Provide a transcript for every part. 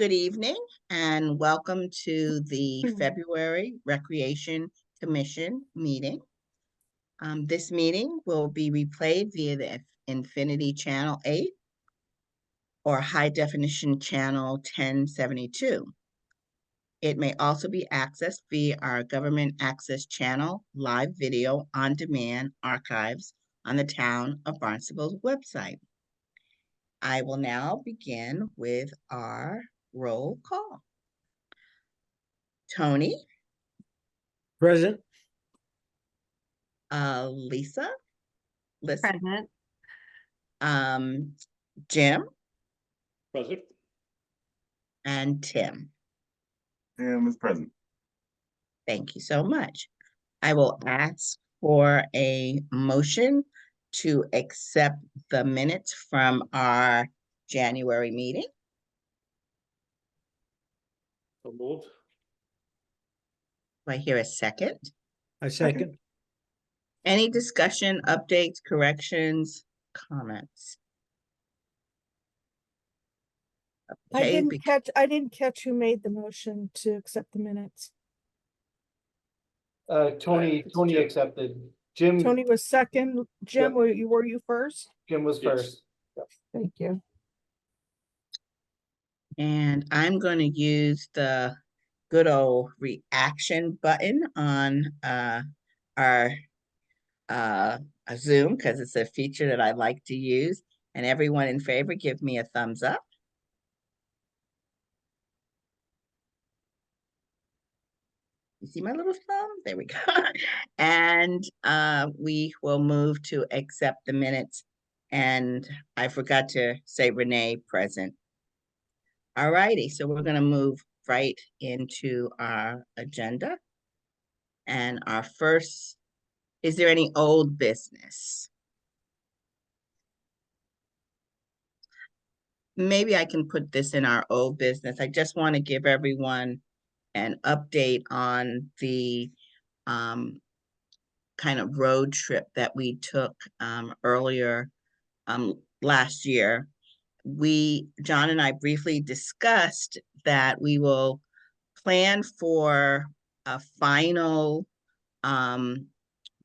Good evening and welcome to the February Recreation Commission meeting. This meeting will be replayed via the Infinity Channel 8 or High Definition Channel 1072. It may also be accessed via our Government Access Channel live video on demand archives on the Town of Barnstable's website. I will now begin with our roll call. Tony? Present. Lisa? Present. Jim? Present. And Tim. Tim is present. Thank you so much. I will ask for a motion to accept the minutes from our January meeting. So moved. Do I hear a second? I second. Any discussion, updates, corrections, comments? I Okay, didn't catch who made the motion to accept the minutes. Tony accepted. Jim. Tony was second. Jim, Yep. were you first? Jim was Yes. first. Thank you. and I'm going to use the good old reaction button on our Zoom because it's a feature that I like to use. And everyone in favor, give me a thumbs up. You see my little thumb? There we go. And we will move to accept the minutes. And I forgot to say Renee present. All righty, so we're going to move right into our agenda. And our first, is there any old business? Maybe I can put this in our old business. I just want to give everyone an update on the kind of road trip that we took earlier last year. John and I briefly discussed that we will plan for a final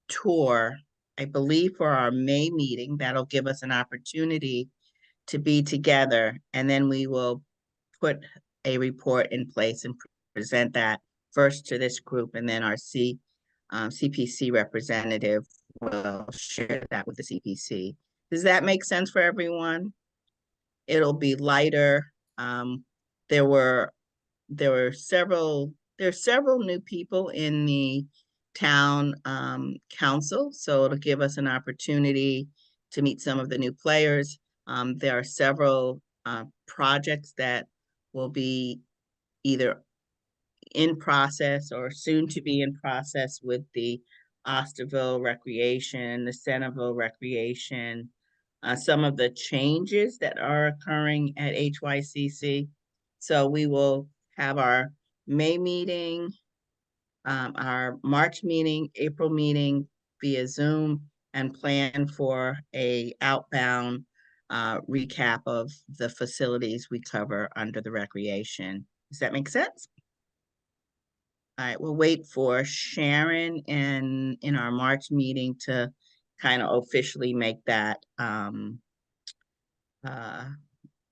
tour, I believe for our May meeting. That'll give us an opportunity to be together, and then we will put a report in place and present that first to this group, and then our CPC representative will share that with the CPC. Does that make sense for everyone? It'll be lighter. There were several new people in the town council, so it'll give us an opportunity to meet some of the new players. There are several projects that will be either in process or soon to be in process with the Osterville Recreation, the Centerville Recreation, some of the changes that are occurring at HYCC. So we will have our May meeting, our March meeting, April meeting via Zoom, and plan for a outbound recap of the facilities we cover under the recreation. Does that make sense? All right, we'll wait for Sharon in our March meeting to kind of officially make that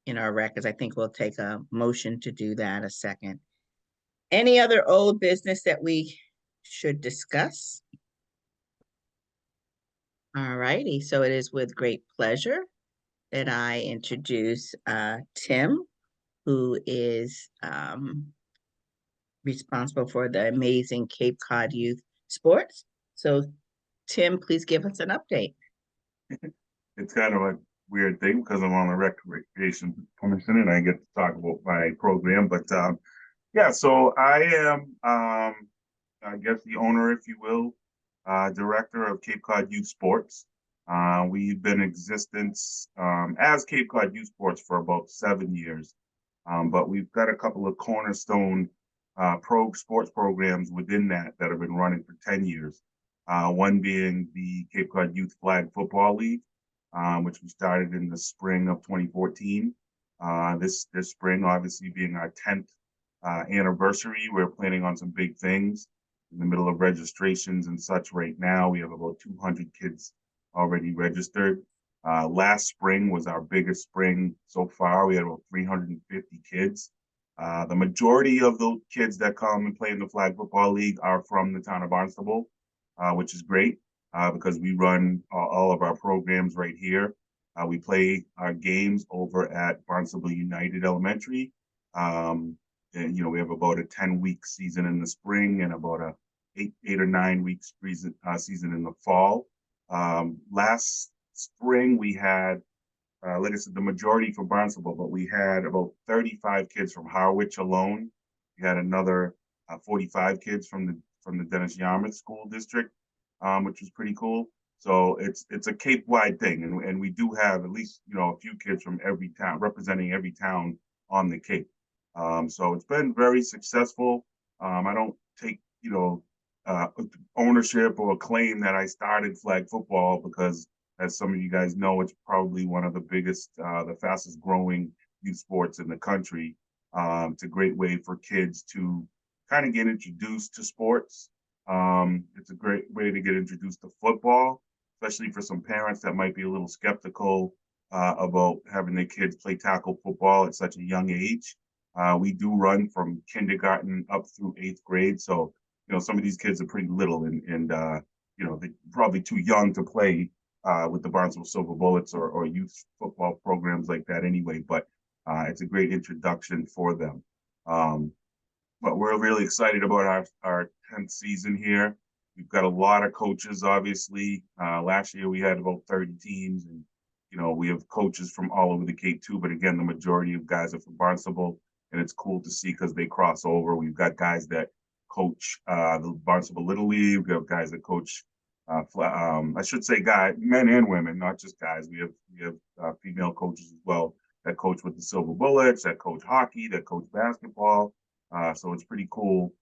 in our records. I think we'll take a motion to do that a second. Any other old business that we should discuss? All righty, so it is with great pleasure that I introduce Tim, who is responsible for the amazing Cape Cod Youth Sports. So Tim, please give us an update. It's kind of a weird thing because I'm on the Recreation Commission and I get to talk about my program. But yeah, so I am, I guess, the owner, if you will, director of Cape Cod Youth Sports. We've been in existence as Cape Cod Youth Sports for about 7 years. But we've got a couple of cornerstone sports programs within that have been running for 10 years. One being the Cape Cod Youth Flag Football League, which we started in the spring of 2014. this spring, obviously being our 10th anniversary. We're planning on some big things in the middle of registrations and such right now. We have about 200 kids already registered. Last spring was our biggest spring so far. We had about 350 kids. The majority of the kids that come and play in the Flag Football League are from the town of Barnstable, which is great because we run all of our programs right here. We play our games over at Barnstable United Elementary. And, we have about a 10-week season in the spring and about a eight or 9 weeks season in the fall. Last spring, we had, like I said, the majority from Barnstable, but we had about 35 kids from Harwich alone. We had another 45 kids from the Dennis Yarmouth School District, which was pretty cool. So it's a Cape-wide thing, and we do have at least a few kids from every town, representing every town on the Cape. So it's been very successful. I don't take ownership or claim that I started flag football because, as some of you guys know, it's probably one of the biggest, the fastest growing youth sports in the country. It's a great way for kids to kind of get introduced to sports. It's a great way to get introduced to football, especially for some parents that might be a little skeptical about having their kids play tackle football at such a young age. We do run from kindergarten up through 8th grade. So, some of these kids are pretty little and they're probably too young to play with the Barnstable Silver Bullets or youth football programs like that anyway. But it's a great introduction for them. But we're really excited about our 10th season here. We've got a lot of coaches, obviously. Last year we had about 30 teams, and we have coaches from all over the Cape too. But again, the majority of guys are from Barnstable, and it's cool to see because they cross over. We've got guys that coach the Barnstable Little League. We've got guys that coach, I should say, men and women, not just guys. We have female coaches as well that coach with the Silver Bullets, that coach hockey, that coach basketball. So it's pretty cool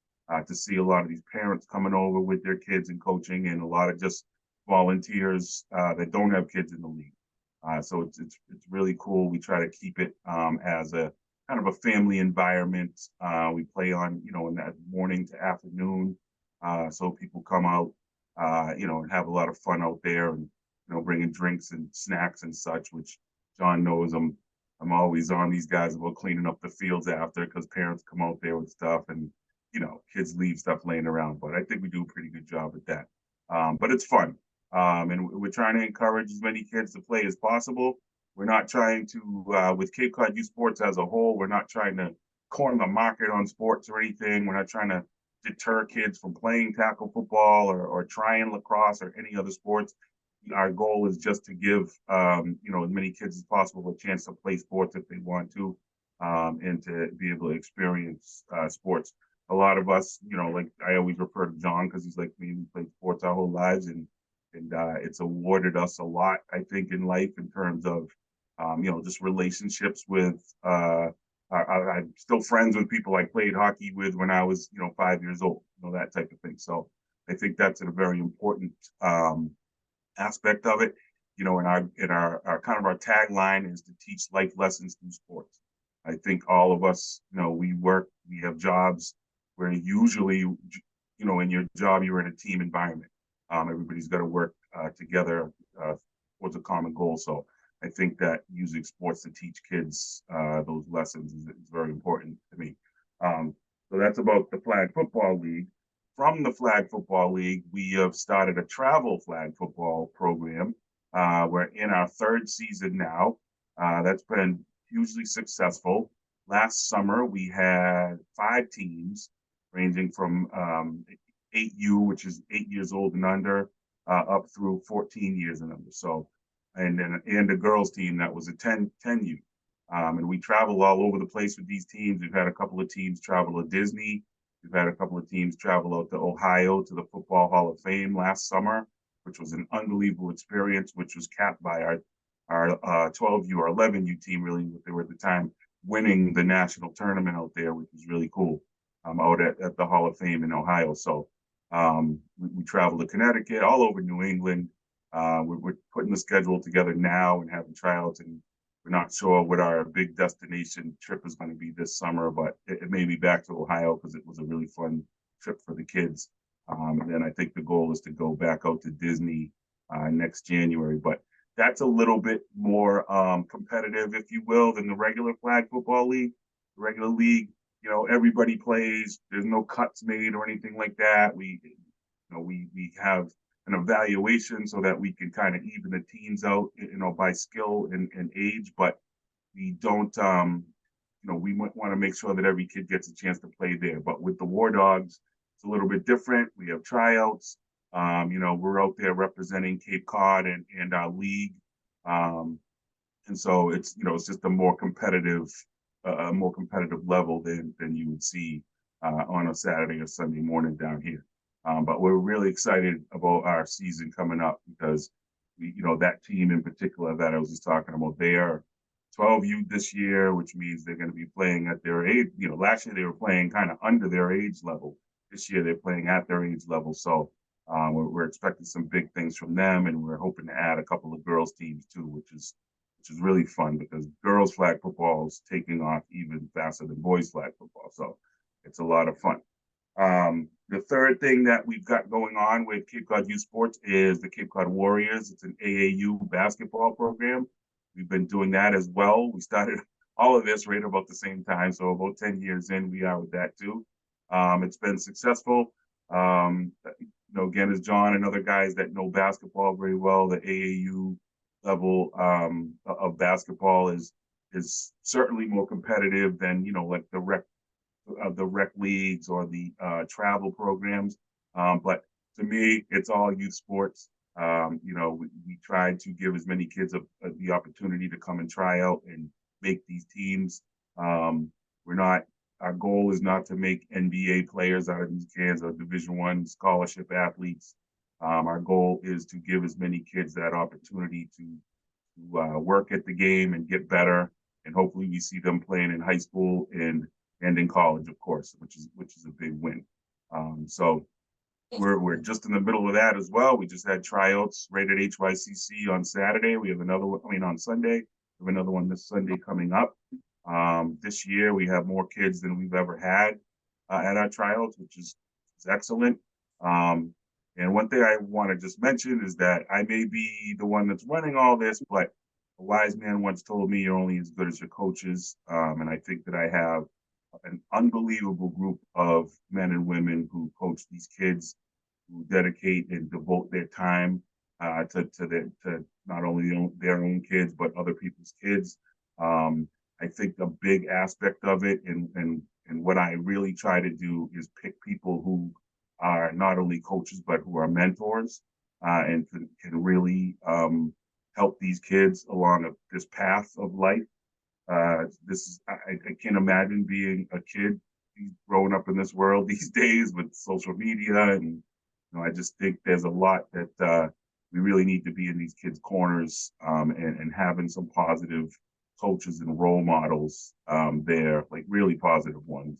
to see a lot of these parents coming over with their kids and coaching, and a lot of just volunteers that don't have kids in the league. So it's really cool. We try to keep it as a kind of a family environment. We play on in that morning to afternoon, so people come out and have a lot of fun out there, and bringing drinks and snacks and such. Which John knows I'm always on these guys about cleaning up the fields after, because parents come out there with stuff and kids leave stuff laying around. But I think we do a pretty good job at that. But it's fun. And we're trying to encourage as many kids to play as possible. We're not trying to, with Cape Cod Youth Sports as a whole, we're not trying to corner the market on sports or anything. We're not trying to deter kids from playing tackle football or trying lacrosse or any other sports. Our goal is just to give, as many kids as possible a chance to play sports if they want to, and to be able to experience sports. A lot of us, like I always refer to John because he's like me, we played sports our whole lives, and it's awarded us a lot, I think, in life in terms of, just relationships with. I'm still friends with people I played hockey with when I was, 5 years old, that type of thing. So I think that's a very important aspect of it. In our kind of our tagline is to teach life lessons through sports. I think all of us, we have jobs where usually, in your job, you're in a team environment. Everybody's got to work together towards a common goal. So I think that using sports to teach kids those lessons is very important to me. So that's about the Flag Football League. From the Flag Football League, we have started a travel flag football program. We're in our 3rd season now. That's been hugely successful. Last summer, we had 5 teams ranging from 8U, which is 8 years old and under, up through 14 years and under. So, and a girls team that was a 10U. And we travel all over the place with these teams. We've had a couple of teams travel to Disney. We've had a couple of teams travel out to Ohio to the Football Hall of Fame last summer, which was an unbelievable experience, which was capped by our 12U or 11U team, really, what they were at the time, winning the national tournament out there, which was really cool, out at the Hall of Fame in Ohio. So we traveled to Connecticut, all over New England. We're putting the schedule together now and having tryouts in We're not sure what our big destination trip is going to be this summer, but it may be back to Ohio because it was a really fun trip for the kids. And then I think the goal is to go back out to Disney next January. But that's a little bit more competitive, if you will, than the regular flag football league. The regular league, you know, everybody plays. There's no cuts made or anything like that. We have an evaluation so that we can kind of even the teams out, you know, by skill and age, but we don't, we want to make sure that every kid gets a chance to play there. But with the War Dogs, it's a little bit different. We have tryouts. We're out there representing Cape Cod and our league. And so it's just a more competitive level than you would see on a Saturday or Sunday morning down here. But we're really excited about our season coming up because that team in particular that I was just talking about, they are 12U this year, which means they're going to be playing at their age. Last year they were playing kind of under their age level. This year they're playing at their age level. So we're expecting some big things from them, and we're hoping to add a couple of girls teams too, which is really fun because girls flag football is taking off even faster than boys flag football. So it's a lot of fun. The third thing that we've got going on with Cape Cod Youth Sports is the Cape Cod Warriors. It's an AAU basketball program. We've been doing that as well. We started all of this right about the same time. So about 10 years in, we are with that too. It's been successful. Again, as John and other guys that know basketball very well, the AAU level of basketball is certainly more competitive than, like the rec leagues or the travel programs. But to me, it's all youth sports. We try to give as many kids the opportunity to come and try out and make these teams. Our goal is not to make NBA players out of these kids or Division I scholarship athletes. Our goal is to give as many kids that opportunity to work at the game and get better. And hopefully we see them playing in high school and in college, of course, which is a big win. So we're just in the middle of that as well. We just had tryouts right at HYCC on Saturday. We have another one, on Sunday. We have another one this Sunday coming up. This year we have more kids than we've ever had at our tryouts, which is excellent. And one thing I want to just mention is that I may be the one that's running all this, but a wise man once told me you're only as good as your coaches. And I think that I have an unbelievable group of men and women who coach these kids, who dedicate and devote their time to not only their own kids, but other people's kids. I think a big aspect of it and what I really try to do is pick people who are not only coaches, but who are mentors and can really help these kids along this path of life. I can't imagine being a kid growing up in this world these days with social media. And I just think there's a lot that we really need to be in these kids' corners and having some positive coaches and role models there, like really positive ones,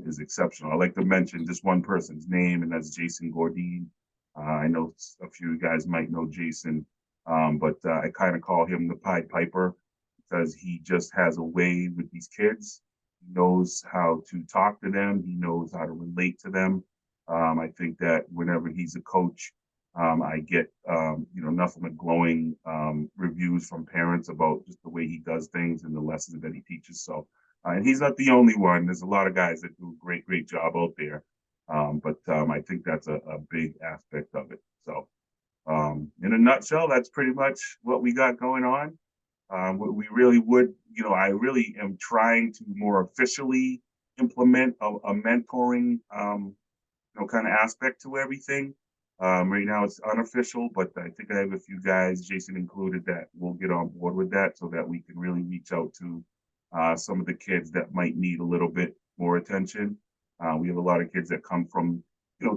is exceptional. I like to mention just one person's name, and that's Jason Gordine. I know a few guys might know Jason, but I kind of call him the Pied Piper because he just has a way with these kids. He knows how to talk to them. He knows how to relate to them. I think that whenever he's a coach, I get, nothing but glowing reviews from parents about just the way he does things and the lessons that he teaches. So, and he's not the only one. There's a lot of guys that do a great job out there. But I think that's a big aspect of it. So, in a nutshell, that's pretty much what we got going on. We really would, I really am trying to more officially implement a mentoring, kind of aspect to everything. Right now it's unofficial, but I think I have a few guys, Jason included, that will get on board with that so that we can really reach out to some of the kids that might need a little bit more attention. We have a lot of kids that come from,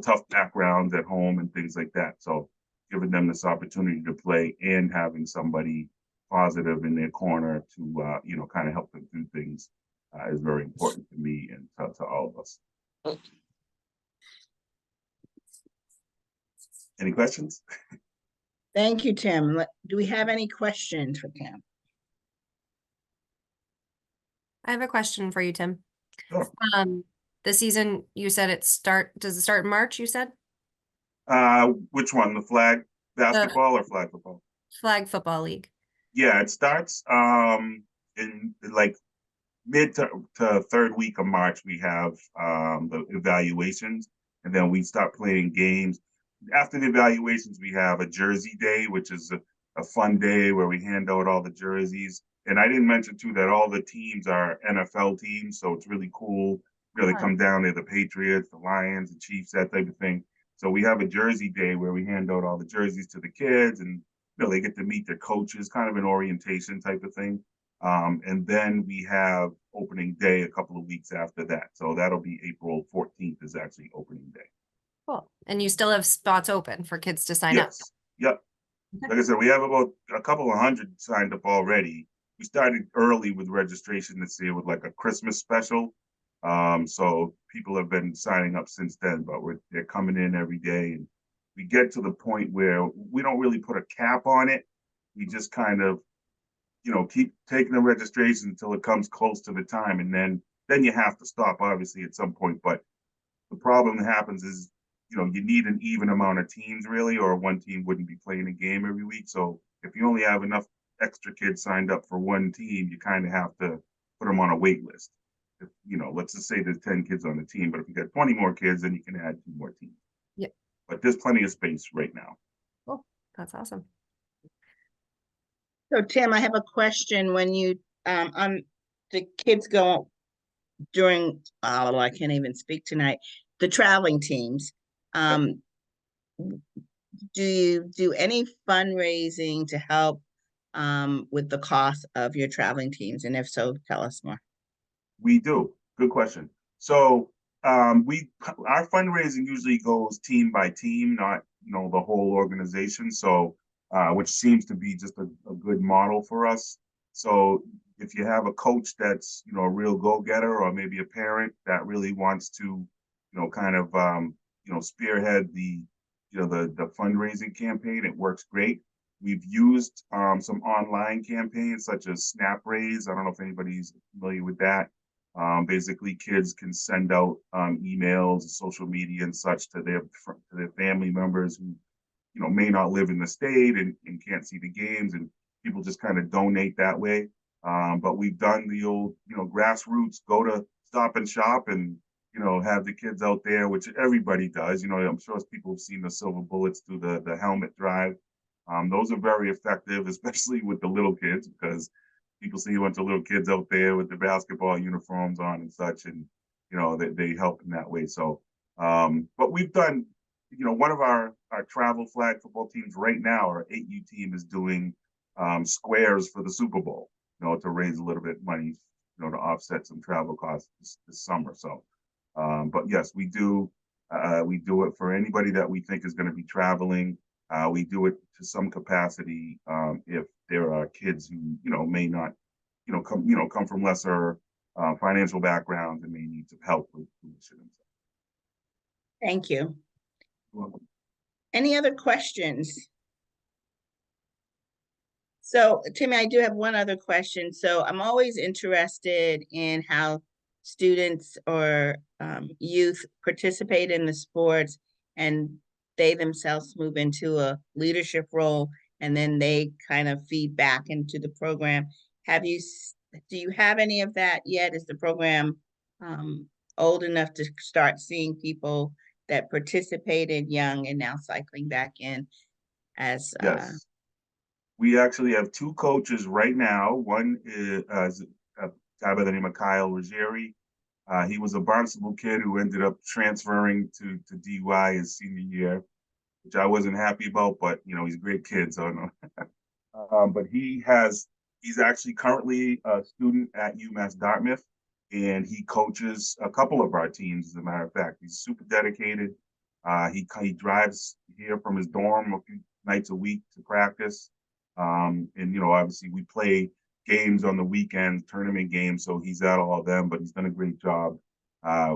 tough backgrounds at home and things like that. So giving them this opportunity to play and having somebody positive in their corner to, kind of help them through things is very important to me and to all of us. Any questions? Thank you, Tim. Do we have any questions for Tim? I have a question for you, Tim. Sure. The season, you said does it start in March, you said? Which one, the flag basketball or flag football? Flag Football League. Yeah, it starts in like mid to third week of March. We have the evaluations, and then we start playing games. After the evaluations, we have a jersey day, which is a fun day where we hand out all the jerseys. And I didn't mention too that all the teams are NFL teams, so it's really cool. Really Fun. come down to the Patriots, the Lions, the Chiefs, that type of thing. So we have a jersey day where we hand out all the jerseys to the kids, and they get to meet their coaches, kind of an orientation type of thing. And then we have opening day a couple of weeks after that. So that'll be April 14th is actually opening day. Cool. And you still have spots open for kids to sign up. Yes. Yep. Like I said, we have about a couple of hundred signed up already. We started early with registration this year with like a Christmas special. So people have been signing up since then, but they're coming in every day, and we get to the point where we don't really put a cap on it. We just kind of, keep taking the registration until it comes close to the time, and then you have to stop, obviously, at some point. But the problem that happens is, you need an even amount of teams, really, or one team wouldn't be playing a game every week. So if you only have enough extra kids signed up for one team, you kind of have to put them on a wait list. If, let's just say there's 10 kids on the team, but if you got 20 more kids, then you can add 2 more teams. Yep. But there's plenty of space right now. Cool. That's awesome. So Tim, I have a question. When you, on the kids go during, oh, I can't even speak tonight, the traveling teams, do you do any fundraising to help with the cost of your traveling teams? And if so, tell us more. We do. Good question. So our fundraising usually goes team by team, not the whole organization. So which seems to be just a good model for us. So if you have a coach that's a real go-getter, or maybe a parent that really wants to kind of spearhead the the fundraising campaign, it works great. We've used some online campaigns such as Snap Raise. I don't know if anybody's familiar with that. Basically, kids can send out emails, social media, and such to their family members who may not live in the state and can't see the games, and people just kind of donate that way. But we've done the old grassroots, go to Stop and Shop and have the kids out there, which everybody does. I'm sure people have seen the silver bullets through the helmet drive. Those are very effective, especially with the little kids, because people see a bunch of little kids out there with the basketball uniforms on and such, and they help in that way. So but we've done, one of our travel flag football teams right now, our 8U team, is doing squares for the Super Bowl, to raise a little bit of money, to offset some travel costs this summer. So but yes, we do it for anybody that we think is going to be traveling. We do it to some capacity if there are kids who may not come from lesser financial backgrounds and may need some help with tuition. Thank you. Any other questions? So Timmy, I do have one other question. So I'm always interested in how students or youth participate in the sports, and they themselves move into a leadership role, and then they kind of feed back into the program. Do you have any of that yet? Is the program old enough to start seeing people that participated young and now cycling back in as Yes. We actually have 2 coaches right now. One is a guy by the name of Kyle Ruggieri. He was a Barnstable kid who ended up transferring to DY his senior year, which I wasn't happy about, but he's a great kid, so no. But he's actually currently a student at UMass Dartmouth, and he coaches a couple of our teams, as a matter of fact. He's super dedicated. He drives here from his dorm a few nights a week to practice. And obviously we play games on the weekends, tournament games, so he's at all of them, but he's done a great job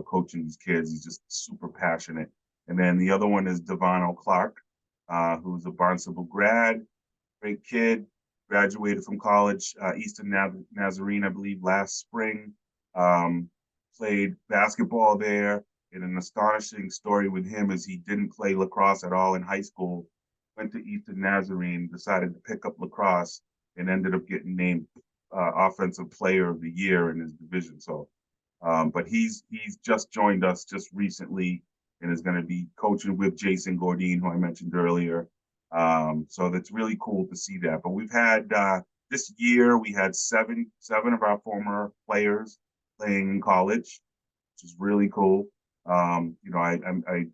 coaching these kids. He's just super passionate. And then the other one is Devano Clark, who's a Barnstable grad, great kid, graduated from college, Eastern Nazarene, I believe, last spring. played basketball there. And an astonishing story with him is he didn't play lacrosse at all in high school, went to Eastern Nazarene, decided to pick up lacrosse, and ended up getting named Offensive Player of the Year in his division. So, but he's just joined us just recently and is going to be coaching with Jason Gordine, who I mentioned earlier. So that's really cool to see that. But we've had this year we had seven of our former players playing in college, which is really cool. You know, I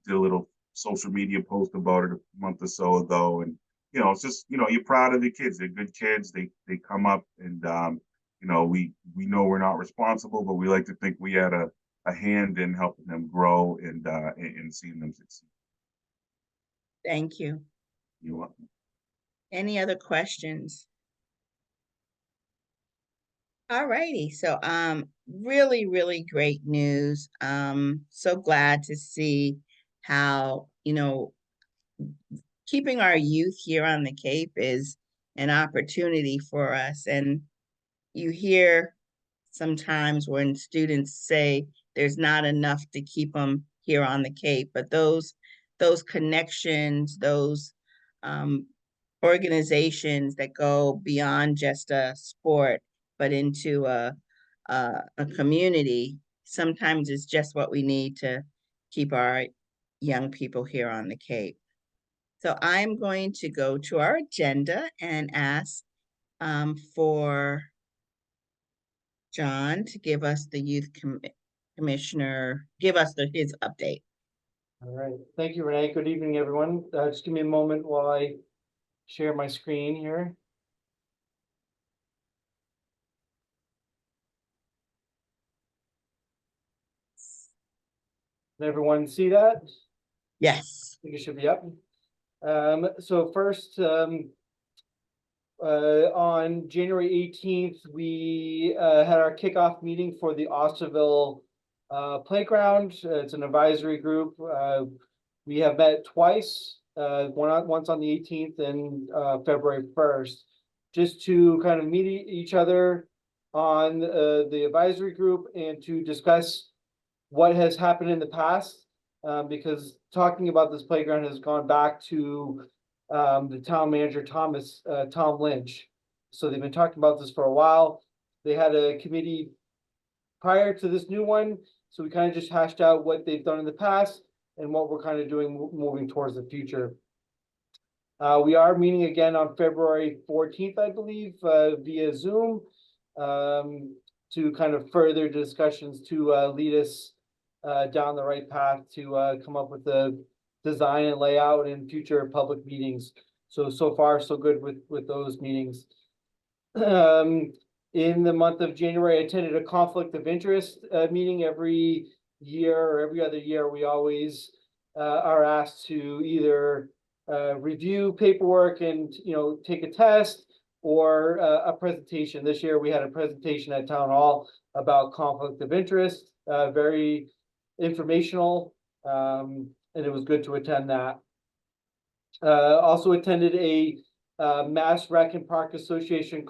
did a little social media post about it a month or so ago, and you know, it's just, you know, you're proud of the kids. They're good kids. They come up, and you know, we know we're not responsible, but we like to think we had a hand in helping them grow and seeing them succeed. Thank you. You want? Any other questions? All righty, so really, really great news. So glad to see how, you know, keeping our youth here on the Cape is an opportunity for us. And you hear sometimes when students say there's not enough to keep them here on the Cape, but those connections, those organizations that go beyond just a sport, but into a community, sometimes it's just what we need to keep our young people here on the Cape. So I'm going to go to our agenda and ask for John to give us the commissioner, give us his update. All right, thank you, Renee. Good evening, everyone. Just give me a moment while I share my screen here. Can everyone see that? Yes. I think it should be up. So first, on January 18th, we had our kickoff meeting for the Osterville playground. It's an advisory group. We have met twice, once on the 18th and February 1st, just to kind of meet each other on the advisory group and to discuss what has happened in the past. Because talking about this playground has gone back to the town manager, Tom Lynch. So they've been talking about this for a while. They had a committee prior to this new one. So we kind of just hashed out what they've done in the past and what we're kind of doing moving towards the future. We are meeting again on February 14th, I believe, via Zoom, to kind of further discussions to lead us down the right path to come up with the design and layout in future public meetings. So far, so good with those meetings. In the month of January, I attended a conflict of interest meeting every year or every other year. We always are asked to either review paperwork and, you know, take a test or a presentation. This year we had a presentation at Town Hall about conflict of interest, very informational, and it was good to attend that. Also attended a Mass Rec and Park Association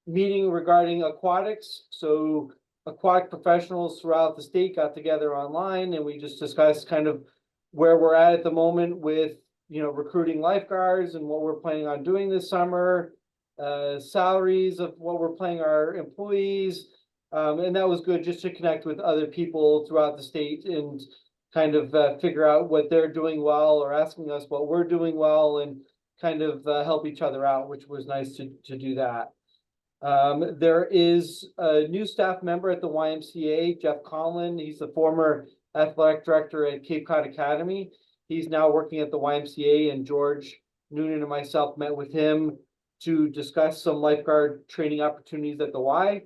meeting regarding aquatics. So aquatic professionals throughout the state got together online and we just discussed kind of where we're at the moment with, you know, recruiting lifeguards and what we're planning on doing this summer, salaries of what we're planning our employees. And that was good just to connect with other people throughout the state and kind of figure out what they're doing well or asking us what we're doing well and kind of help each other out, which was nice to do that. There is a new staff member at the YMCA, Jeff Conlon. He's the former athletic director at Cape Cod Academy. He's now working at the YMCA, and George Noonan and myself met with him to discuss some lifeguard training opportunities at the Y,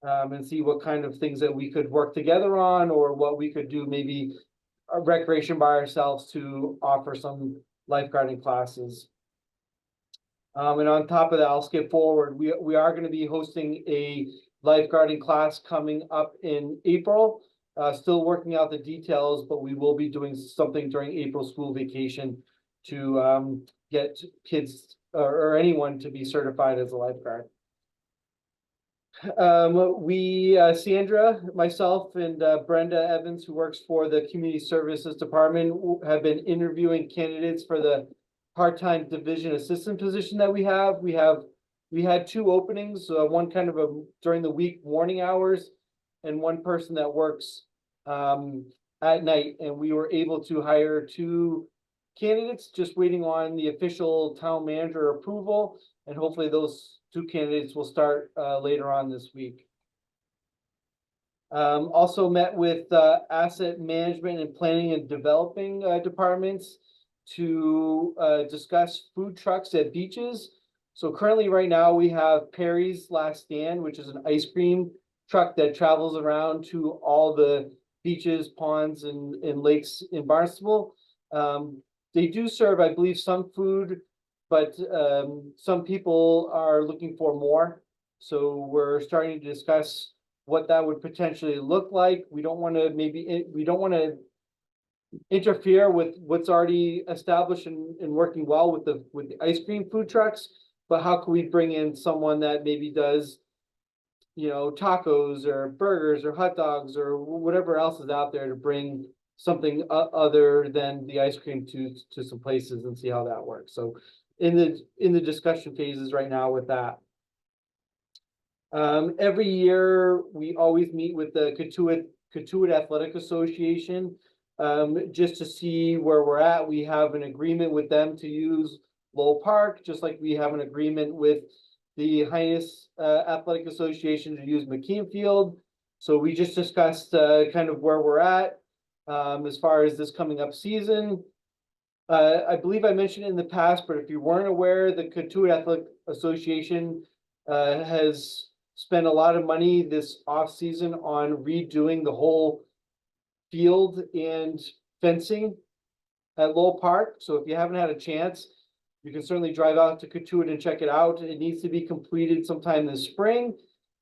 and see what kind of things that we could work together on or what we could do maybe a recreation by ourselves to offer some lifeguarding classes. And on top of that, I'll skip forward. We are going to be hosting a lifeguarding class coming up in April. Still working out the details, but we will be doing something during April school vacation to get kids or anyone to be certified as a lifeguard. Sandra, myself, and Brenda Evans, who works for the Community Services Department, have been interviewing candidates for the part-time division assistant position that we have. We had two openings, one kind of during the week morning hours, and one person that works at night, and we were able to hire two candidates, just waiting on the official town manager approval, and hopefully those two candidates will start later on this week. Also met with asset management and planning and developing departments to discuss food trucks at beaches. So currently right now we have Perry's Last Stand, which is an ice cream truck that travels around to all the beaches, ponds, and lakes in Barnstable. They do serve, I believe, some food, but some people are looking for more. So we're starting to discuss what that would potentially look like. We don't want to interfere with what's already established and working well with the ice cream food trucks, but how can we bring in someone that maybe does, you know, tacos or burgers or hot dogs or whatever else is out there, to bring something other than the ice cream to some places and see how that works. So in the discussion phases right now with that. Every year we always meet with the Katuitt Athletic Association just to see where we're at. We have an agreement with them to use Lowell Park, just like we have an agreement with the Highness Athletic Association to use McKean Field. So we just discussed kind of where we're at as far as this coming up season. I believe I mentioned it in the past, but if you weren't aware, the Katuitt Athletic Association has spent a lot of money this off season on redoing the whole field and fencing at Lowell Park. So if you haven't had a chance, you can certainly drive out to Katuitt and check it out. It needs to be completed sometime this spring.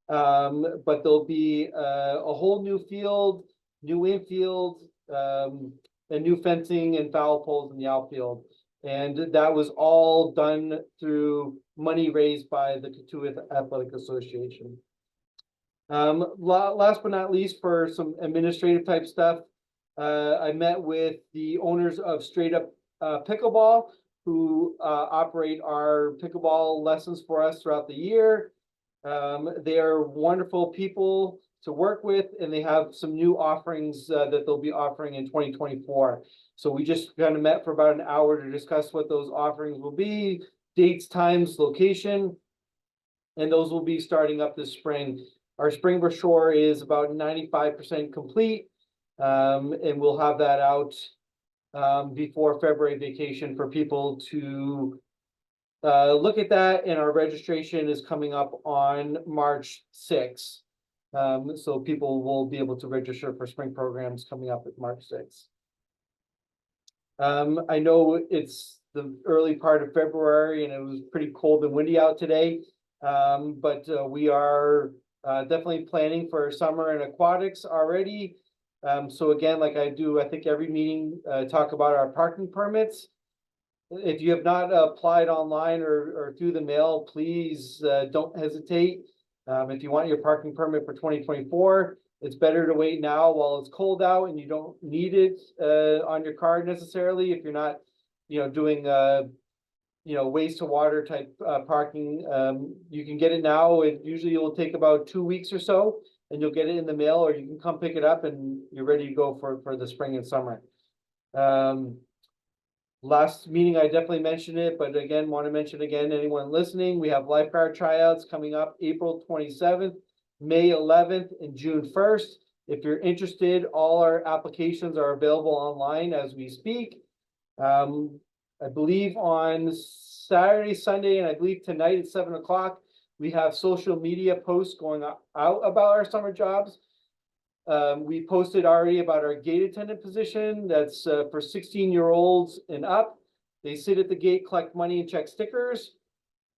But there'll be a whole new field, new infield, and new fencing and foul poles in the outfield. And that was all done through money raised by the Katuitt Athletic Association. Last but not least, for some administrative type stuff, I met with the owners of Straight Up Pickleball, who operate our pickleball lessons for us throughout the year. They are wonderful people to work with, and they have some new offerings that they'll be offering in 2024. So we just kind of met for about an hour to discuss what those offerings will be, dates, times, location, and those will be starting up this spring. Our spring brochure is about 95% complete, and we'll have that out before February vacation for people to look at that. And our registration is coming up on March 6th. So people will be able to register for spring programs coming up at March 6th. I know it's the early part of February and it was pretty cold and windy out today, but we are definitely planning for summer and aquatics already. So again, like I do, I think every meeting, talk about our parking permits. If you have not applied online or through the mail, please don't hesitate. If you want your parking permit for 2024, it's better to wait now while it's cold out and you don't need it on your card necessarily. If you're not, doing, waste to water type parking, you can get it now. It usually will take about 2 weeks or so, and you'll get it in the mail, or you can come pick it up and you're ready to go for the spring and summer. Last meeting, I definitely mentioned it, but again, want to mention again, anyone listening, we have lifeguard tryouts coming up April 27th, May 11th, and June 1st. If you're interested, all our applications are available online as we speak. I believe on Saturday, Sunday, and I believe tonight at 7 o'clock, we have social media posts going out about our summer jobs. We posted already about our gate attendant position. That's for 16-year-olds and up. They sit at the gate, collect money, and check stickers.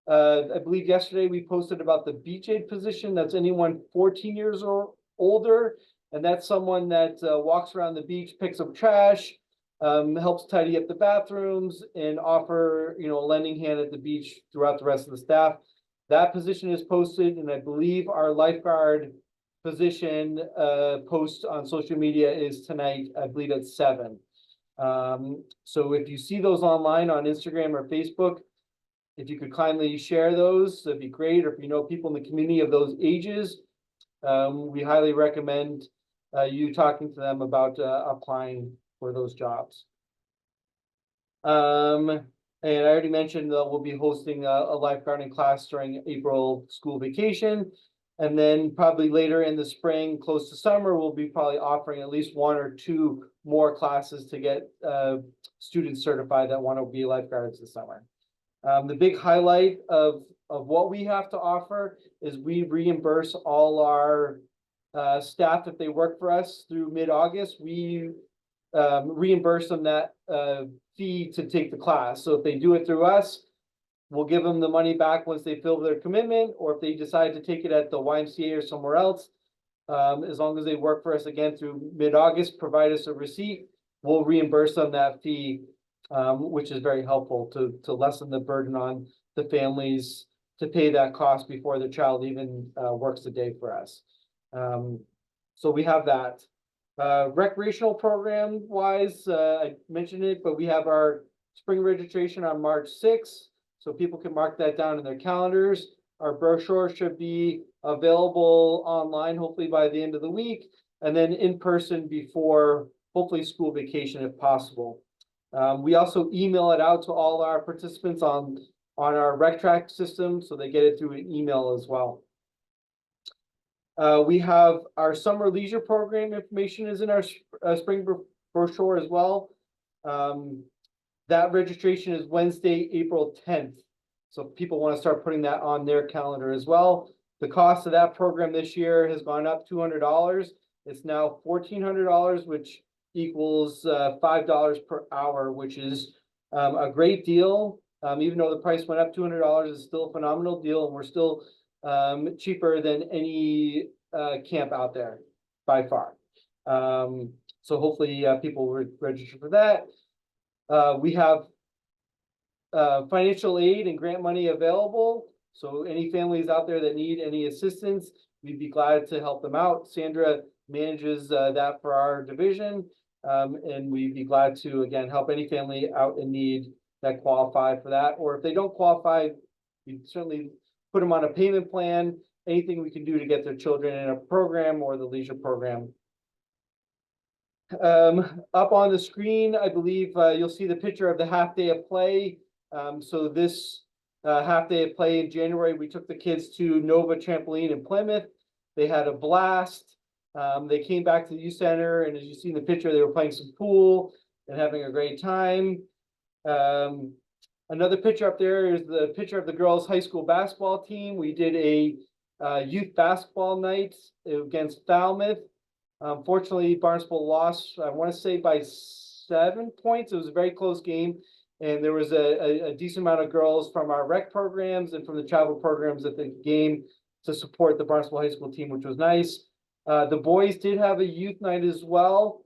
I believe yesterday we posted about the beach aid position. That's anyone 14 years or older. And that's someone that walks around the beach, picks up trash, helps tidy up the bathrooms, and offer, a lending hand at the beach throughout the rest of the staff. That position is posted, and I believe our lifeguard position post on social media is tonight, I believe at 7. So if you see those online on Instagram or Facebook, if you could kindly share those, that'd be great. Or if you know people in the community of those ages, we highly recommend you talking to them about applying for those jobs. And I already mentioned that we'll be hosting a lifeguarding class during April school vacation. And then probably later in the spring, close to summer, we'll be probably offering at least 1 or 2 more classes to get students certified that want to be lifeguards this summer. The big highlight of what we have to offer is we reimburse all our staff if they work for us through mid-August. We reimburse them that fee to take the class. So if they do it through us, we'll give them the money back once they fill their commitment, or if they decide to take it at the YMCA or somewhere else, as long as they work for us again through mid-August, provide us a receipt, we'll reimburse them that fee, which is very helpful to lessen the burden on the families to pay that cost before the child even works a day for us. So we have that. Recreational program wise, I mentioned it, but we have our spring registration on March 6th. So people can mark that down in their calendars. Our brochure should be available online, hopefully by the end of the week, and then in person before hopefully school vacation if possible. We also email it out to all our participants on our RecTrack system, so they get it through an email as well. We have our summer leisure program information is in our spring brochure as well. That registration is Wednesday, April 10th. So if people want to start putting that on their calendar as well. The cost of that program this year has gone up $200. It's now $1,400, which equals $5 per hour, which is a great deal. Even though the price went up $200, it's still a phenomenal deal, and we're still cheaper than any camp out there by far. So hopefully people will register for that. We have financial aid and grant money available. So any families out there that need any assistance, we'd be glad to help them out. Sandra manages that for our division. And we'd be glad to, again, help any family out in need that qualify for that. Or if they don't qualify, we certainly put them on a payment plan, anything we can do to get their children in a program or the leisure program. Up on the screen, I believe you'll see the picture of the half day of play. So this half day of play in January, we took the kids to Nova Trampoline in Plymouth. They had a blast. They came back to the youth center, and as you see in the picture, they were playing some pool and having a great time. Another picture up there is the picture of the girls' high school basketball team. We did a youth basketball night against Falmouth. Unfortunately, Barnstable lost, I want to say by 7 points. It was a very close game. And there was a decent amount of girls from our rec programs and from the travel programs at the game to support the Barnstable High School team, which was nice. The boys did have a youth night as well.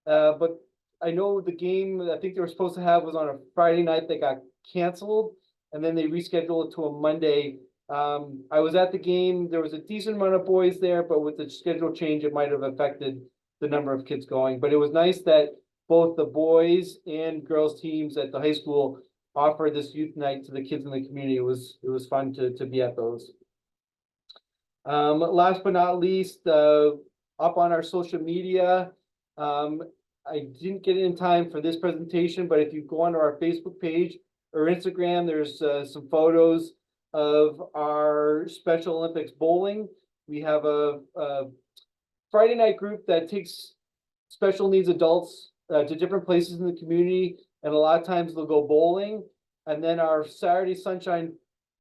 But I know the game I think they were supposed to have was on a Friday night that got canceled, and then they rescheduled it to a Monday. I was at the game. There was a decent amount of boys there, but with the schedule change, it might have affected the number of kids going. But it was nice that both the boys and girls teams at the high school offered this youth night to the kids in the community. It was fun to be at those. Last but not least, up on our social media, I didn't get it in time for this presentation, but if you go onto our Facebook page or Instagram, there's some photos of our Special Olympics bowling. We have a Friday night group that takes special needs adults to different places in the community, and a lot of times they'll go bowling. And then our Saturday Sunshine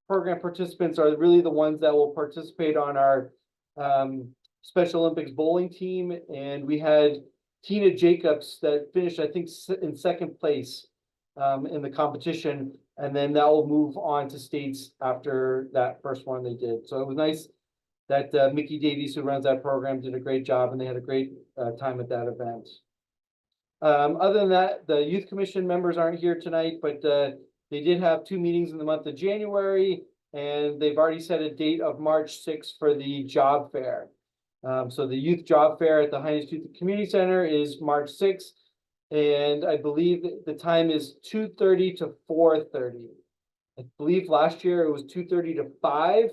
program participants are really the ones that will participate on our Special Olympics bowling team. And we had Tina Jacobs that finished, I think, in second place in the competition. And then that will move on to states after that first one they did. So it was nice that Mickey Davies, who runs that program, did a great job, and they had a great time at that event. Other than that, the Youth Commission members aren't here tonight, but they did have 2 meetings in the month of January. and they've already set a date of March 6th for the job fair. So the youth job fair at the Hyannis Youth Community Center is March 6th. And I believe the time is 2:30 to 4:30. I believe last year it was 2:30 to 5.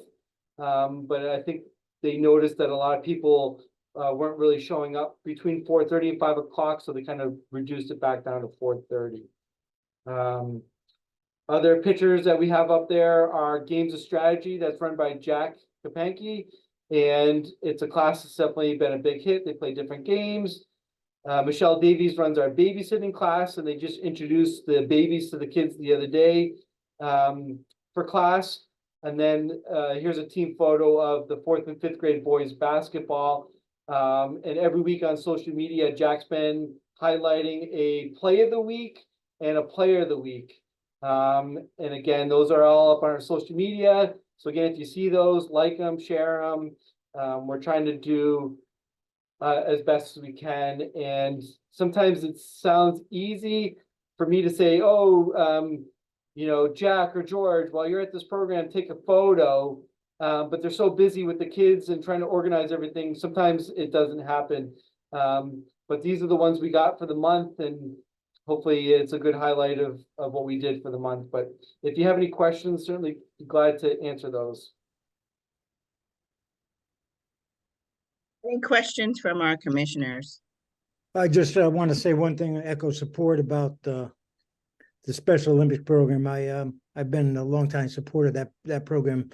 But I think they noticed that a lot of people weren't really showing up between 4:30 and 5 o'clock, so they kind of reduced it back down to 4:30. Other pictures that we have up there are games of strategy that's run by Jack Kapanke, and it's a class that's definitely been a big hit. They play different games. Michelle Davies runs our babysitting class, and they just introduced the babies to the kids the other day for class. And then here's a team photo of the 4th and 5th grade boys basketball. And every week on social media, Jack's been highlighting a play of the week and a player of the week. And again, those are all up on our social media. So again, if you see those, like them, share them. We're trying to do as best as we can. And sometimes it sounds easy for me to say, oh, you know, Jack or George, while you're at this program, take a photo. But they're so busy with the kids and trying to organize everything. Sometimes it doesn't happen. But these are the ones we got for the month, and hopefully it's a good highlight of what we did for the month. But if you have any questions, certainly be glad to answer those. Any questions from our commissioners? I just want to say one thing, echo support about the Special Olympics program. I've been a longtime supporter of that program.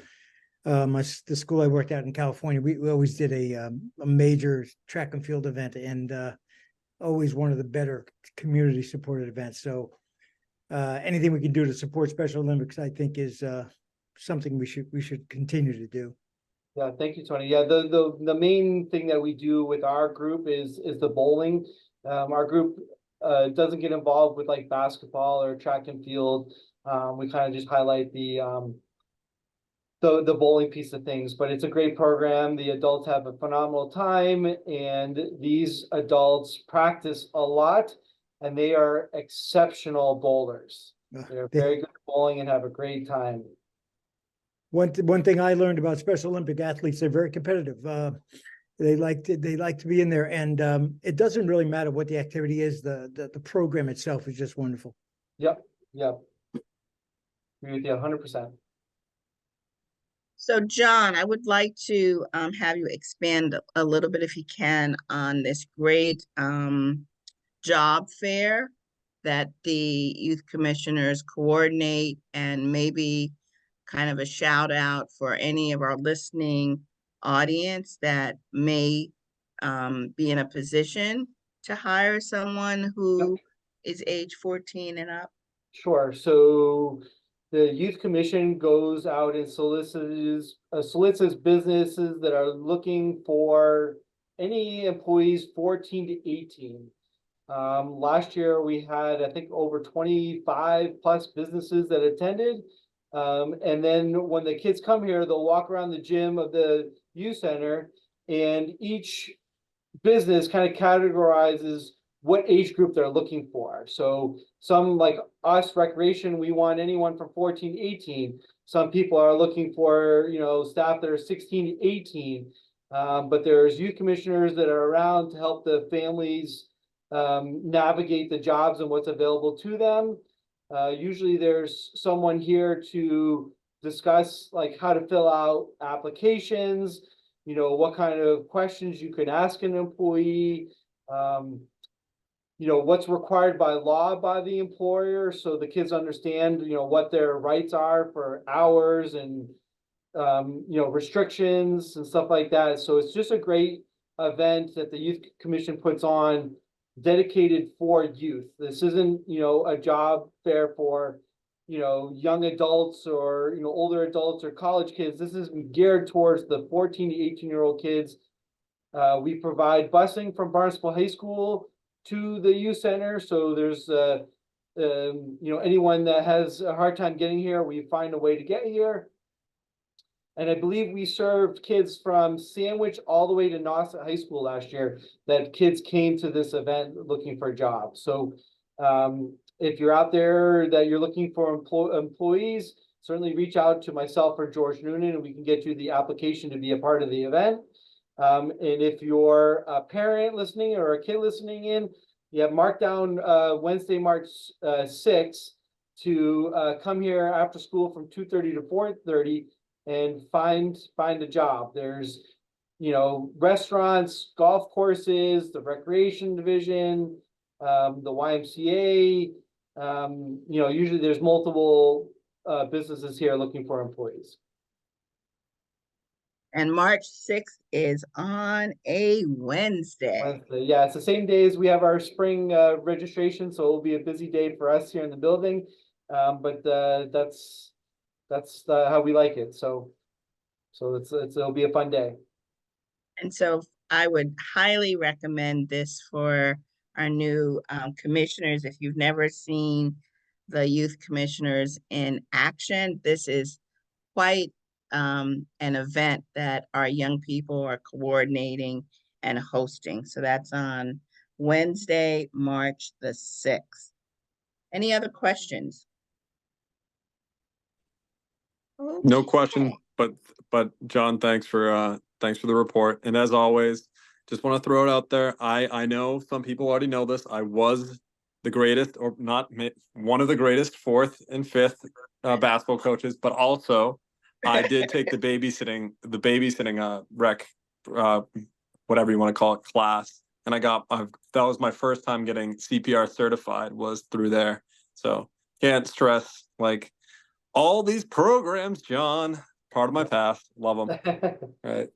The school I worked at in California, we always did a major track and field event, and always one of the better community supported events. So anything we can do to support Special Olympics, I think, is something we should continue to do. Yeah, thank you, Tony. Yeah, the main thing that we do with our group is the bowling. Our group doesn't get involved with like basketball or track and field. We kind of just highlight the bowling piece of things, but it's a great program. The adults have a phenomenal time, and these adults practice a lot, and they are exceptional bowlers. They're very good at bowling and have a great time. One thing I learned about Special Olympic athletes, they're very competitive. They like to be in there, and it doesn't really matter what the activity is. The program itself is just wonderful. Yep. Agree with you 100%. So John, I would like to have you expand a little bit, if you can, on this great job fair that the youth commissioners coordinate, and maybe kind of a shout out for any of our listening audience that may be in a position to hire someone who is age 14 and up. Sure. So the youth commission goes out and solicits businesses that are looking for any employees 14 to 18. Last year we had, I think, over 25 plus businesses that attended. And then when the kids come here, they'll walk around the gym of the youth center, and each business kind of categorizes what age group they're looking for. So some, like us, recreation, we want anyone from 14 to 18. Some people are looking for, you know, staff that are 16 to 18. But there's youth commissioners that are around to help the families navigate the jobs and what's available to them. Usually there's someone here to discuss like how to fill out applications, you know, what kind of questions you can ask an employee, you know, what's required by law by the employer, so the kids understand, you know, what their rights are for hours and, you know, restrictions and stuff like that. So it's just a great event that the Youth Commission puts on, dedicated for youth. This isn't, you know, a job fair for, you know, young adults or, you know, older adults or college kids. This is geared towards the 14 to 18-year-old kids. We provide busing from Barnstable High School to the youth center. So there's, you know, anyone that has a hard time getting here, we find a way to get here. And I believe we served kids from Sandwich all the way to Nauset High School last year, that kids came to this event looking for jobs. So if you're out there that you're looking for employees, certainly reach out to myself or George Noonan, and we can get you the application to be a part of the event. And if you're a parent listening or a kid listening in, you have marked down Wednesday, March 6th to come here after school from 2:30 to 4:30 and find a job. There's, you know, restaurants, golf courses, the recreation division, the YMCA. You know, usually there's multiple businesses here looking for employees. And March 6th is on a Wednesday. Wednesday, yeah, it's the same day as we have our spring registration, so it'll be a busy day for us here in the building. But that's how we like it. So it'll be a fun day. And so I would highly recommend this for our new commissioners. If you've never seen the youth commissioners in action, this is quite an event that our young people are coordinating and hosting. So that's on Wednesday, March the 6th. Any other questions? No question, but John, thanks for the report. And as always, just want to throw it out there. I know some people already know this. I was the greatest, or not one of the greatest, fourth and fifth basketball coaches, but also I did take the babysitting rec, whatever you want to call it, class, and that was my first time getting CPR certified, was through there. So can't stress, like, all these programs, John, part of my past. Love them. Right.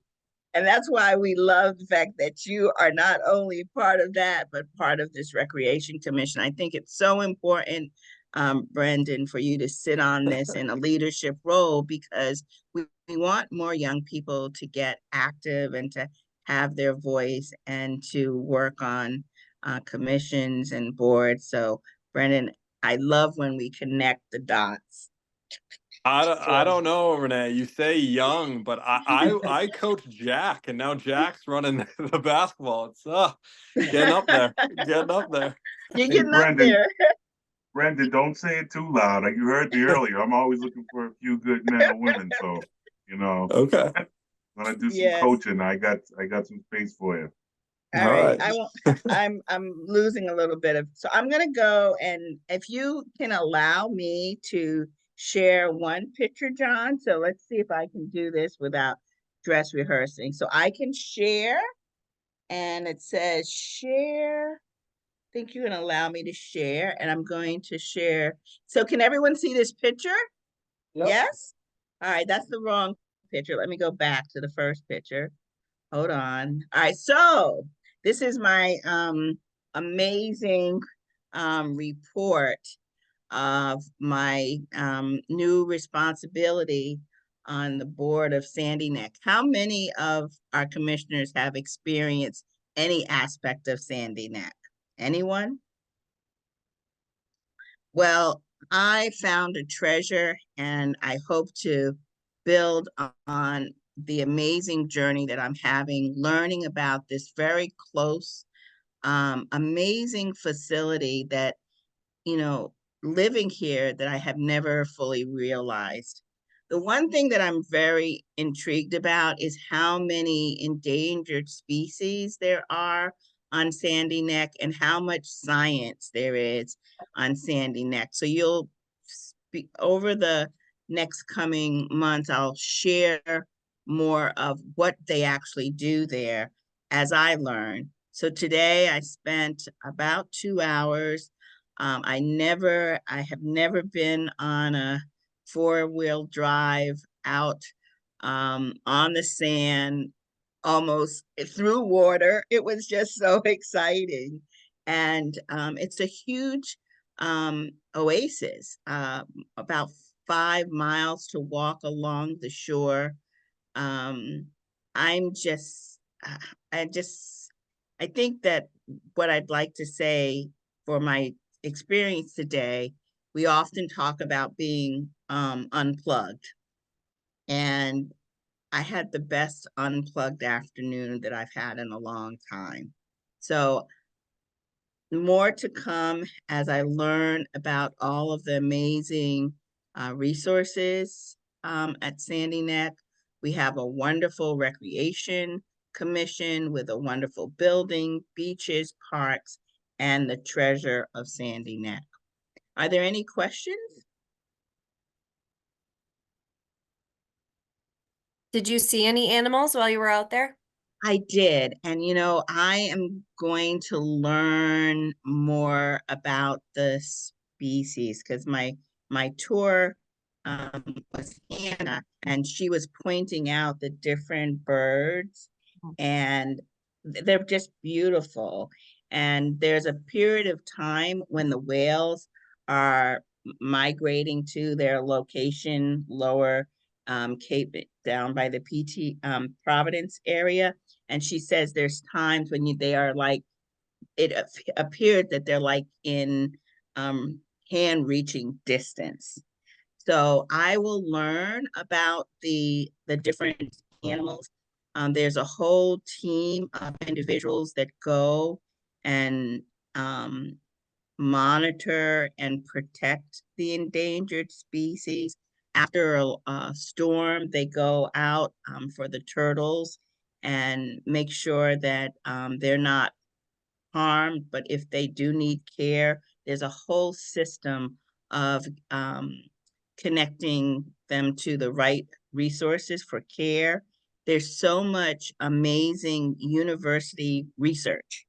And that's why we love the fact that you are not only part of that, but part of this Recreation Commission. I think it's so important, Brendan, for you to sit on this in a leadership role, because we want more young people to get active and to have their voice and to work on commissions and boards. So, Brendan, I love when we connect the dots. I don't know, Renee. You say young, but I coach Jack, and now Jack's running the basketball. It's getting up there. Getting up there. You're Hey, getting up there. Brendan, don't say it too loud. Like you heard me earlier, I'm always looking for a few good men or women. So, you know, Okay. when I do some Yes. coaching, I got some space for you. All All right. right. I won't, I'm losing a little bit of, so I'm gonna go, and if you can allow me to share one picture, John. So let's see if I can do this without dress rehearsing. So I can share, and it says share. I think you're gonna allow me to share, and I'm going to share. So can everyone see this picture? Yep. Yes? All right, that's the wrong picture. Let me go back to the first picture. Hold on. All right, so this is my amazing report of my new responsibility on the board of Sandy Neck. How many of our commissioners have experienced any aspect of Sandy Neck? Anyone? Well, I found a treasure, and I hope to build on the amazing journey that I'm having, learning about this very close, amazing facility that, you know, living here, that I have never fully realized. The one thing that I'm very intrigued about is how many endangered species there are on Sandy Neck and how much science there is on Sandy Neck. So you'll speak over the next coming months, I'll share more of what they actually do there as I learn. So today I spent about 2 hours. I have never been on a 4-wheel drive out on the sand, almost through water. It was just so exciting. And it's a huge oasis, about 5 miles to walk along the shore. I'm just, I think that what I'd like to say for my experience today, we often talk about being unplugged. And I had the best unplugged afternoon that I've had in a long time. So more to come as I learn about all of the amazing resources at Sandy Neck. We have a wonderful recreation commission with a wonderful building, beaches, parks, and the treasure of Sandy Neck. Are there any questions? Did you see any animals while you were out there? I did. And, I am going to learn more about the species because my tour was Hannah, and she was pointing out the different birds, and they're just beautiful. And there's a period of time when the whales are migrating to their location lower Cape down by the Providence area. And she says there's times when they are like, it appeared that they're like in hand reaching distance. So I will learn about the different animals. There's a whole team of individuals that go and monitor and protect the endangered species. After a storm, they go out for the turtles and make sure that they're not harmed, but if they do need care, there's a whole system of connecting them to the right resources for care. There's so much amazing university research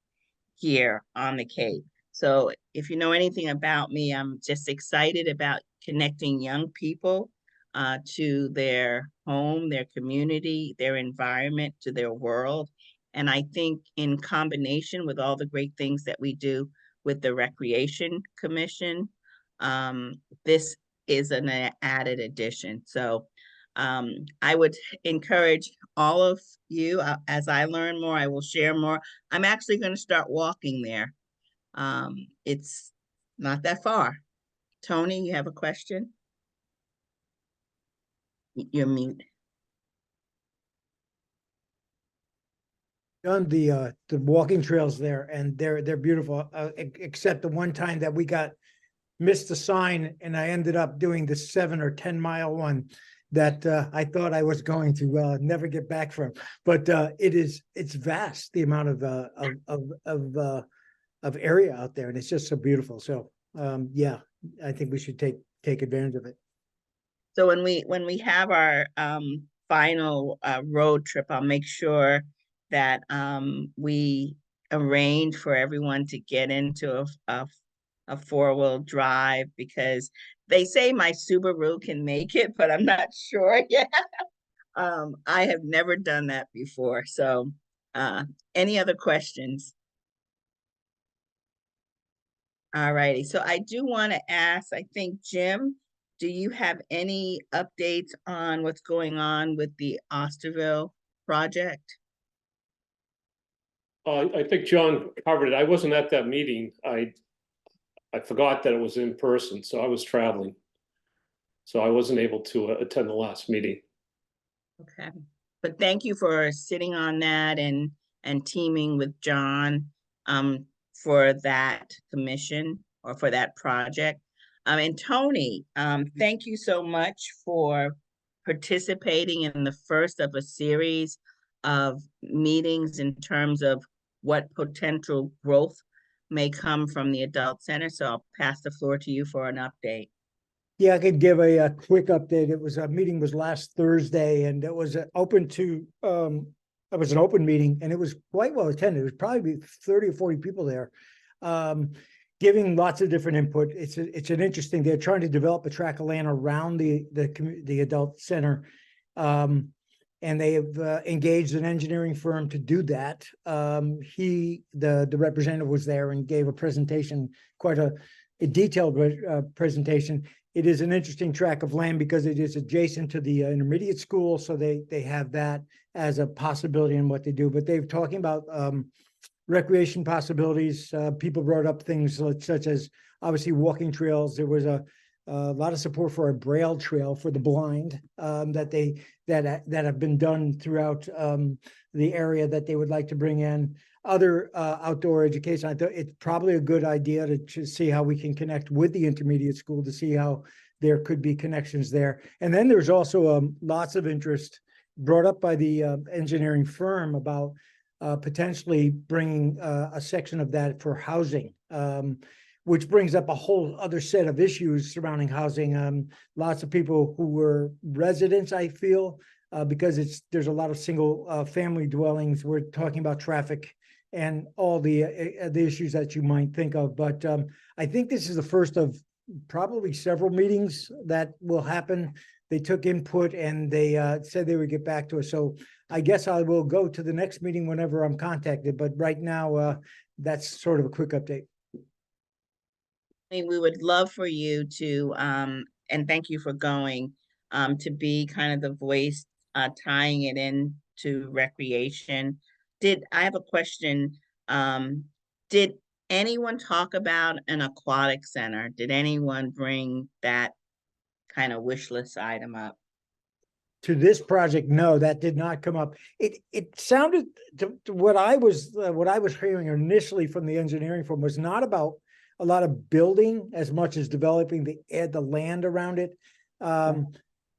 here on the Cape. So if you know anything about me, I'm just excited about connecting young people to their home, their community, their environment, to their world. And I think in combination with all the great things that we do with the Recreation Commission, this is an added addition. So I would encourage all of you, as I learn more, I will share more. I'm actually going to start walking there. It's not that far. Tony, you have a question? You're mute. Done the walking trails there, and they're beautiful, except the one time that we missed the sign, and I ended up doing the 7 or 10 mile one that I thought I was going to never get back from. But it's vast, the amount of area out there, and it's just so beautiful. So yeah, I think we should take advantage of it. So when we have our final road trip, I'll make sure that we arrange for everyone to get into a four-wheel drive, because they say my Subaru can make it, but I'm not sure yet. I have never done that before. So any other questions? All righty. So I do want to ask, I think, Jim, do you have any updates on what's going on with the Osterville project? I think John covered it. I wasn't at that meeting. I forgot that it was in person, so I was traveling. So I wasn't able to attend the last meeting. Okay, but thank you for sitting on that and teaming with John for that commission or for that project. And Tony, thank you so much for participating in the first of a series of meetings in terms of what potential growth may come from the Adult Center. So I'll pass the floor to you for an update. Yeah, I could give a quick update. A meeting was last Thursday, and it was open to it was an open meeting, and it was quite well attended. It was probably 30 or 40 people there, giving lots of different input. It's an interesting. They're trying to develop a tract of land around the adult center, and they have engaged an engineering firm to do that. The representative was there and gave a presentation, quite a detailed presentation. It is an interesting tract of land because it is adjacent to the intermediate school, so they have that as a possibility in what they do. But they're talking about recreation possibilities. People brought up things such as obviously walking trails. There was a lot of support for a braille trail for the blind that have been done throughout the area that they would like to bring in. Other outdoor education. I thought it's probably a good idea to see how we can connect with the intermediate school to see how there could be connections there. And then there's also lots of interest brought up by the engineering firm about potentially bringing a section of that for housing, which brings up a whole other set of issues surrounding housing. Lots of people who were residents, I feel, because there's a lot of single family dwellings. We're talking about traffic and all the issues that you might think of. But I think this is the first of probably several meetings that will happen. They took input and they said they would get back to us. So I guess I will go to the next meeting whenever I'm contacted. But right now, that's sort of a quick update. I mean, we would love for you to, and thank you for going, to be kind of the voice, tying it in to recreation. I have a question, did anyone talk about an aquatic center? Did anyone bring that kind of wish list item up? To this project, no, that did not come up. It sounded to what I was hearing initially from the engineering firm was not about a lot of building as much as developing the land around it.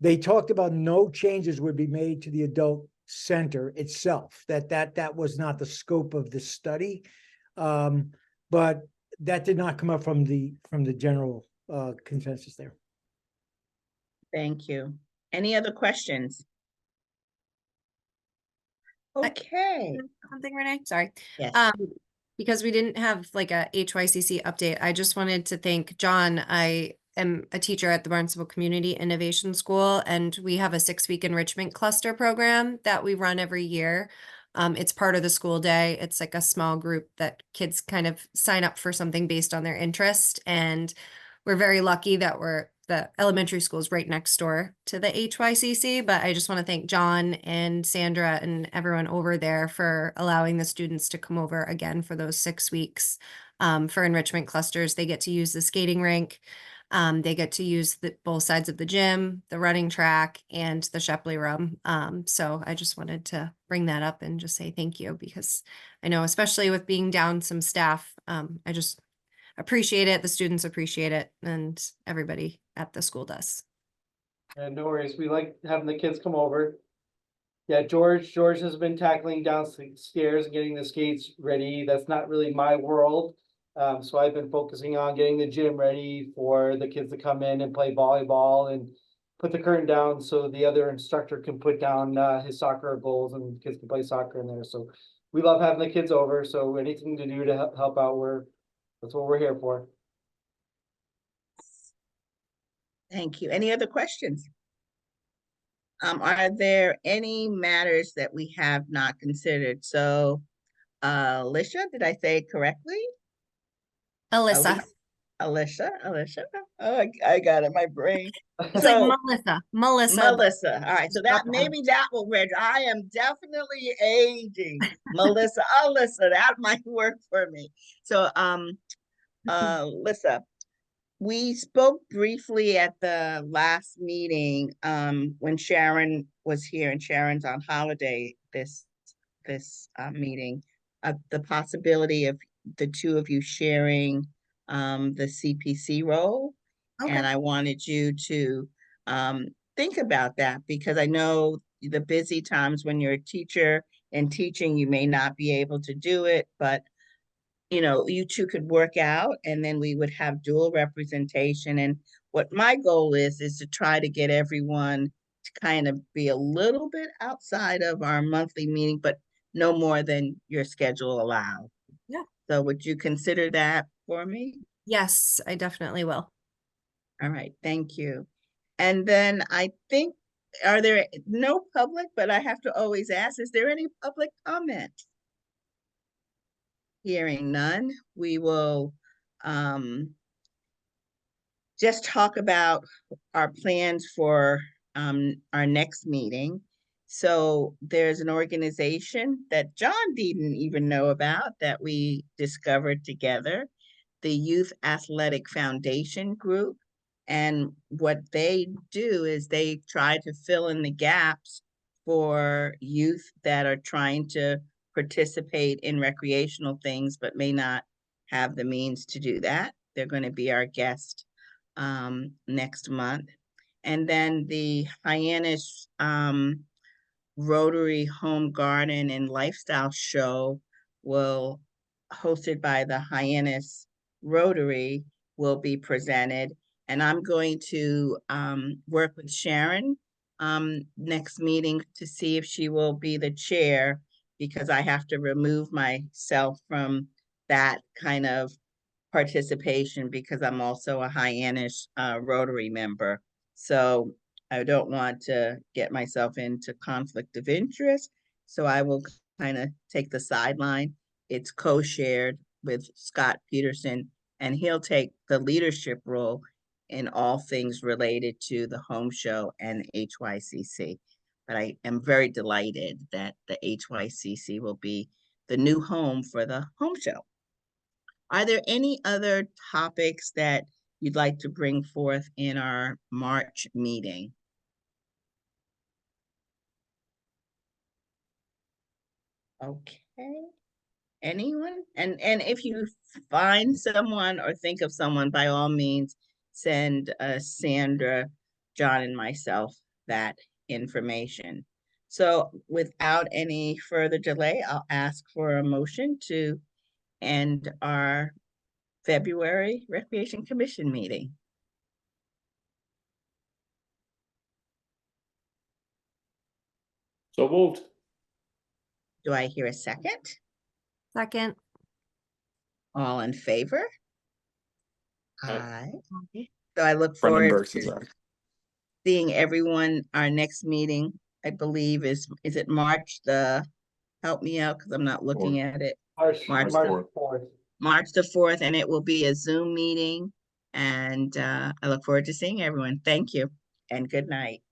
They talked about no changes would be made to the adult center itself. That was not the scope of the study, but that did not come up from the general consensus there. Thank you. Any other questions? Okay. Something, Renee, sorry. Yes. Because we didn't have like a HYCC update, I just wanted to thank John. I am a teacher at the Barnstable Community Innovation School, and we have a 6-week enrichment cluster program that we run every year. It's part of the school day. It's like a small group that kids kind of sign up for something based on their interest. And we're very lucky that the elementary school is right next door to the HYCC, but I just want to thank John and Sandra and everyone over there for allowing the students to come over again for those 6 weeks. For enrichment clusters, they get to use the skating rink. They get to use both sides of the gym, the running track, and the Shepley room. So I just wanted to bring that up and just say thank you, because I know, especially with being down some staff, I just appreciate it. The students appreciate it, and everybody at the school does. And no worries, we like having the kids come over. Yeah, George has been tackling downstairs and getting the skates ready. That's not really my world. So I've been focusing on getting the gym ready for the kids to come in and play volleyball and put the curtain down so the other instructor can put down his soccer goals and kids can play soccer in there. So we love having the kids over. So anything to do to help out, that's what we're here for. Thank you. Any other questions? Are there any matters that we have not considered? So, Alicia, did I say it correctly? Alyssa. Alicia. Oh, I got it, my brain. It's So, like Melissa. Melissa. All right, so that maybe that will read. I am definitely aging. Melissa, Alyssa, that might work for me. So, Alyssa, we spoke briefly at the last meeting when Sharon was here, and Sharon's on holiday this meeting, the possibility of the two of you sharing the CPC role. Okay. And I wanted you to think about that, because I know the busy times when you're a teacher and teaching, you may not be able to do it, but you two could work out, and then we would have dual representation. And what my goal is to try to get everyone to kind of be a little bit outside of our monthly meeting, but no more than your schedule allows. Yeah. So would you consider that for me? Yes, I definitely will. All right, thank you. And then I think, are there no public, but I have to always ask, is there any public comment? Hearing none, we will just talk about our plans for our next meeting. So there's an organization that John didn't even know about that we discovered together, the Youth Athletic Foundation Group. And what they do is they try to fill in the gaps for youth that are trying to participate in recreational things, but may not have the means to do that. They're going to be our guest next month. And then the Hyannis Rotary Home Garden and Lifestyle Show will, hosted by the Hyannis Rotary, will be presented. And I'm going to work with Sharon next meeting to see if she will be the chair, because I have to remove myself from that kind of participation because I'm also a Hyannis Rotary member. So I don't want to get myself into conflict of interest. So I will kind of take the sideline. It's co-shared with Scott Peterson, and he'll take the leadership role in all things related to the home show and HYCC. But I am very delighted that the HYCC will be the new home for the home show. Are there any other topics that you'd like to bring forth in our March meeting? Okay, anyone? And if you find someone or think of someone, by all means, send Sandra, John, and myself that information. So without any further delay, I'll ask for a motion to end our February Recreation Commission meeting. So moved. Do I hear a second? Second. All in favor? Aye. Aye. So I look Brendan forward Burks is to there. seeing everyone. Our next meeting, I believe, is it March the, help me out because I'm not looking at it. March March 4th. March the 4th, and it will be a Zoom meeting. And I look forward to seeing everyone. Thank you and good night.